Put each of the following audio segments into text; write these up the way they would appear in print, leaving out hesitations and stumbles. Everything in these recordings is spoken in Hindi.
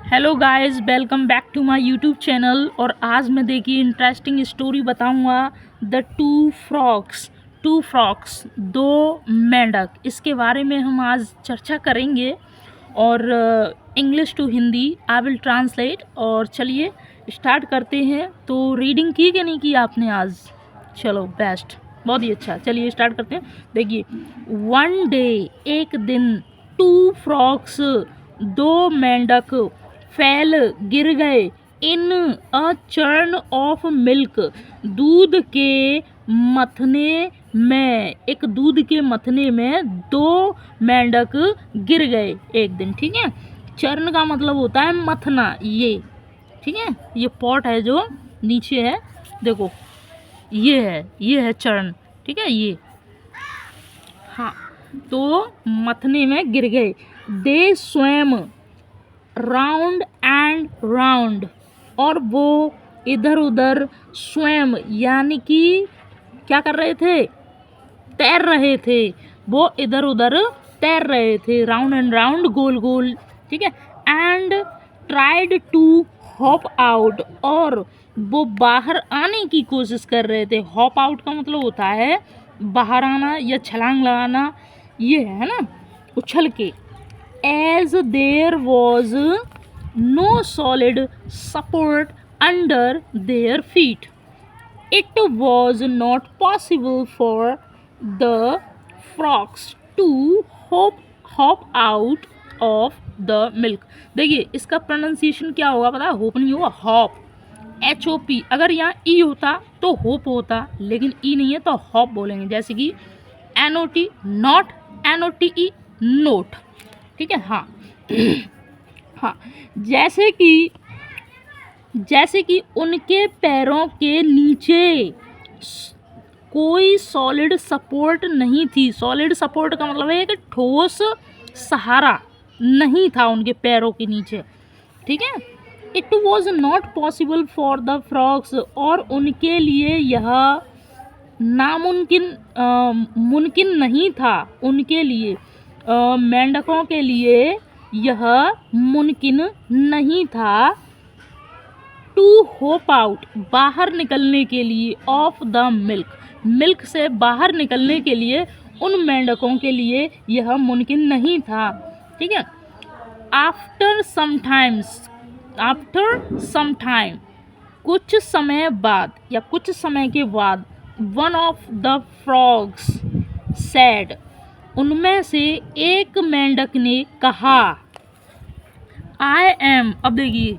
Hello guys, welcome back to my YouTube channel. और आज मैं देखिए इंटरेस्टिंग स्टोरी बताऊंगा। द टू फ्रॉक्स दो मेंढक, इसके बारे में हम आज चर्चा करेंगे। और English to Hindi I will translate. और चलिए स्टार्ट करते हैं। तो रीडिंग की कि नहीं की आपने आज? चलो बेस्ट, बहुत ही अच्छा। चलिए स्टार्ट करते हैं। देखिए, वन डे, एक दिन, टू फ्रॉक्स, दो मेंढक, फैल, गिर गए, इन अ चर्न ऑफ मिल्क, दूध के मथने में, एक दूध के मथने में दो मेंढक गिर गए एक दिन। ठीक है, चर्न का मतलब होता है मथना, ये ठीक है। ये पॉट है जो नीचे है, देखो ये है चर्न, ठीक है ये। हाँ, तो मथने में गिर गए। दे स्वैम राउंड एंड राउंड, और वो इधर उधर स्वयं यानी कि क्या कर रहे थे? तैर रहे थे। वो इधर उधर तैर रहे थे, राउंड एंड राउंड, गोल गोल, ठीक है। And tried to hop out, और वो बाहर आने की कोशिश कर रहे थे। हॉप आउट का मतलब होता है बाहर आना या छलांग लगाना, ये है ना, उछल के। As there was no solid support under their feet, it was not possible for the frogs to hop out of the milk। देखिए इसका प्रोनाउंसिएशन क्या होगा पता है? होप नहीं होगा, हॉप, HOP। अगर यहाँ ई होता तो होप होता, लेकिन ई नहीं है तो हॉप बोलेंगे। जैसे कि NOT नॉट, NOTE नोट, ठीक है। हाँ हाँ, जैसे कि उनके पैरों के नीचे कोई सॉलिड सपोर्ट नहीं थी। सॉलिड सपोर्ट का मतलब है कि ठोस सहारा नहीं था उनके पैरों के नीचे, ठीक है। It was not possible for the frogs, और उनके लिए यह नामुमकिन मुमकिन नहीं था। उनके लिए मेंढकों के लिए यह मुमकिन नहीं था। टू होप आउट, बाहर निकलने के लिए, ऑफ द मिल्क, मिल्क से बाहर निकलने के लिए उन मेंढकों के लिए यह मुमकिन नहीं था, ठीक है। आफ्टर सम टाइम, कुछ समय बाद या कुछ समय के बाद, one of the frogs sad, उनमें से एक मेंढक ने कहा, आई एम। अब देखिए,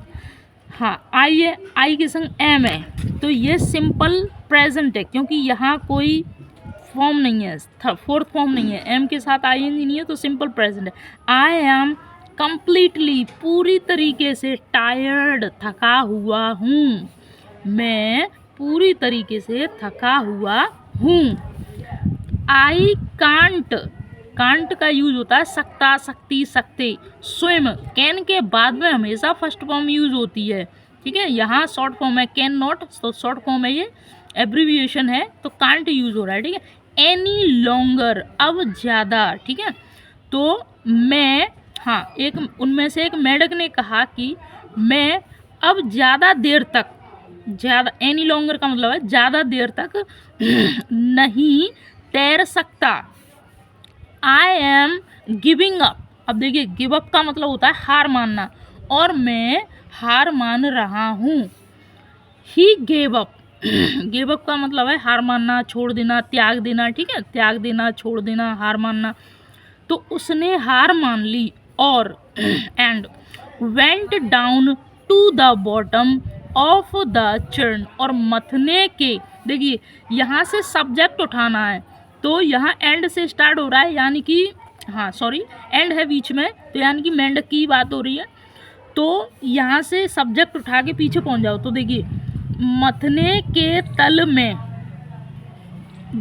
हाँ, आई है, आई के संग एम है, तो ये सिंपल प्रेजेंट है क्योंकि यहाँ कोई फॉर्म नहीं है, फोर्थ फॉर्म नहीं है, एम के साथ आई नहीं है, तो सिंपल प्रेजेंट है। आई एम कंप्लीटली, पूरी तरीके से, टायर्ड, थका हुआ हूँ। मैं पूरी तरीके से थका हुआ हूँ। आई कांट, कांट का यूज होता है सकता, सकती, सकते। स्विम, कैन के बाद में हमेशा फर्स्ट फॉर्म यूज होती है, ठीक है। यहाँ शॉर्ट फॉर्म है कैन नॉट, तो शॉर्ट फॉर्म है, ये एब्रीविएशन है, तो कांट यूज हो रहा है, ठीक है। एनी लॉन्गर, अब ज़्यादा, ठीक है। तो मैं, हाँ, एक उनमें से एक मेंढक ने कहा कि मैं अब ज़्यादा देर तक, ज़्यादा, एनी लॉन्गर का मतलब है ज़्यादा देर तक नहीं तैर सकता। I am giving up. अब देखिए, गिव अप का मतलब होता है हार मानना, और मैं हार मान रहा हूँ। He gave up, give up का मतलब है हार मानना, छोड़ देना, त्याग देना, ठीक है। त्याग देना, छोड़ देना, हार मानना। तो उसने हार मान ली, और and went down to the bottom of the churn, और मथने के, देखिए यहाँ से सब्जेक्ट उठाना है, तो यहाँ एंड से स्टार्ट हो रहा है, यानी कि, हाँ सॉरी, एंड है बीच में, तो यानी कि मेंढक की बात हो रही है। तो यहाँ से सब्जेक्ट उठा के पीछे पहुँच जाओ, तो देखिए मथने के तल में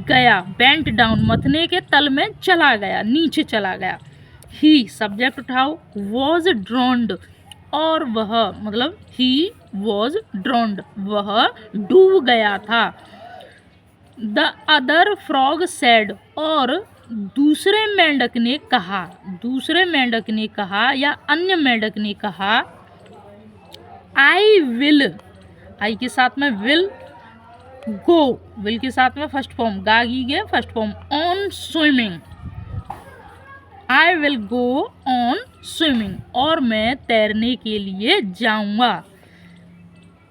गया, बेंट डाउन, मथने के तल में चला गया, नीचे चला गया। ही, सब्जेक्ट उठाओ, वॉज ड्रोन्ड, और वह, मतलब ही वॉज ड्रोन्ड, वह डूब गया था। द अदर फ्रॉग सैड, और दूसरे मेंढक ने कहा, या अन्य मेंढक ने कहा, आई विल, आई के साथ में विल, गो, विल के साथ में फर्स्ट फॉर्म, गा गी गे first form, on swimming, I will go on swimming, और मैं तैरने के लिए जाऊंगा।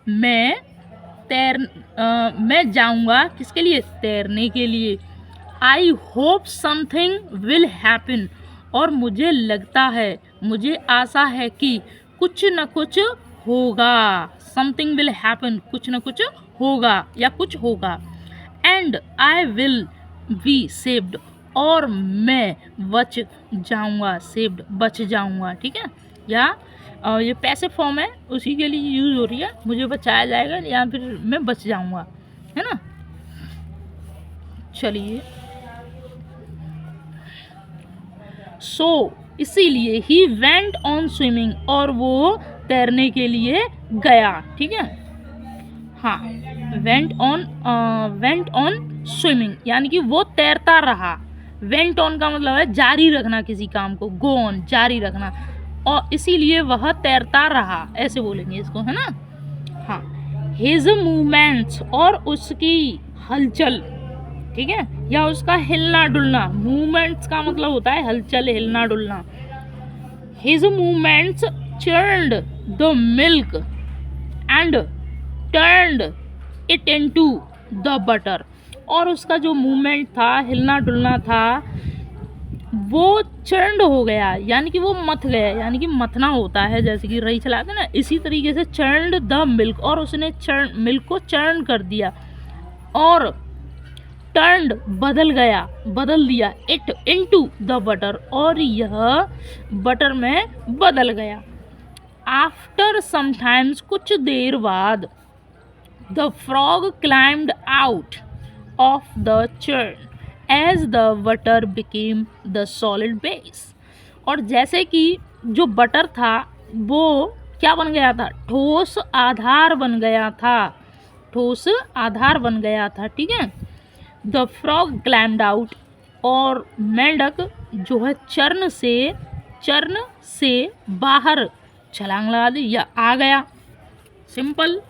मैं जाऊंगा किसके लिए? तैरने के लिए। I hope something will happen, और मुझे लगता है, मुझे आशा है कि कुछ न कुछ होगा। समथिंग विल हैपन, कुछ न कुछ होगा या कुछ होगा। And I will be saved, और मैं बच जाऊंगा, सेव्ड बच जाऊंगा, ठीक है। या ये पैसिव फॉर्म है, उसी के लिए यूज हो रही है, मुझे बचाया जाएगा या फिर मैं बच जाऊंगा, है ना। चलिए, सो इसीलिए ही वेंट ऑन स्विमिंग, और वो तैरने के लिए गया, ठीक है। हाँ, वेंट ऑन स्विमिंग यानी कि वो तैरता रहा। वेंट ऑन का मतलब है जारी रखना किसी काम को, गो ऑन जारी रखना, और इसीलिए वह तैरता रहा, ऐसे बोलेंगे इसको, है ना। हाँ, हिज मूवमेंट्स, और उसकी हलचल, ठीक है, या उसका हिलना डुलना। मूवमेंट्स का मतलब होता है हलचल, हिलना डुलना। His movements churned the milk and turned it into the butter, और उसका जो मूवमेंट था, हिलना डुलना था, वो चर्नड हो गया, यानी कि वो मथ गया, यानी कि मथना होता है, जैसे कि रही चलाते ना, इसी तरीके से चर्नड द मिल्क, और उसने मिल्क को चर्न कर दिया, और टर्नड बदल गया, बदल दिया, इट इनटू द बटर, और यह बटर में बदल गया। आफ्टर समटाइम्स, कुछ देर बाद, the frog climbed out of the churn as the butter became the solid base, और जैसे कि जो बटर था वो क्या बन गया था? ठोस आधार बन गया था, ठोस आधार बन गया था, ठीक है। द फ्रॉग क्लाइम्ड आउट, और मेंढक जो है चर्न से बाहर छलांग लगा दी या आ गया, सिंपल।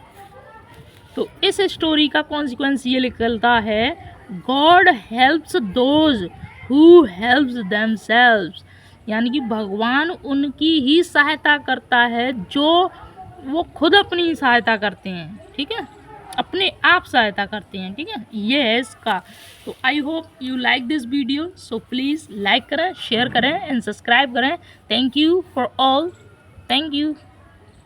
तो इस स्टोरी का कॉन्सिक्वेंस ये निकलता है, God helps those who helps themselves, यानी कि भगवान उनकी ही सहायता करता है जो वो खुद अपनी सहायता करते हैं, ठीक है, अपने आप सहायता करते हैं, ठीक है, ये है इसका। तो I hope you like this video, so please like करें, शेयर करें एंड सब्सक्राइब करें। Thank you for all, thank you.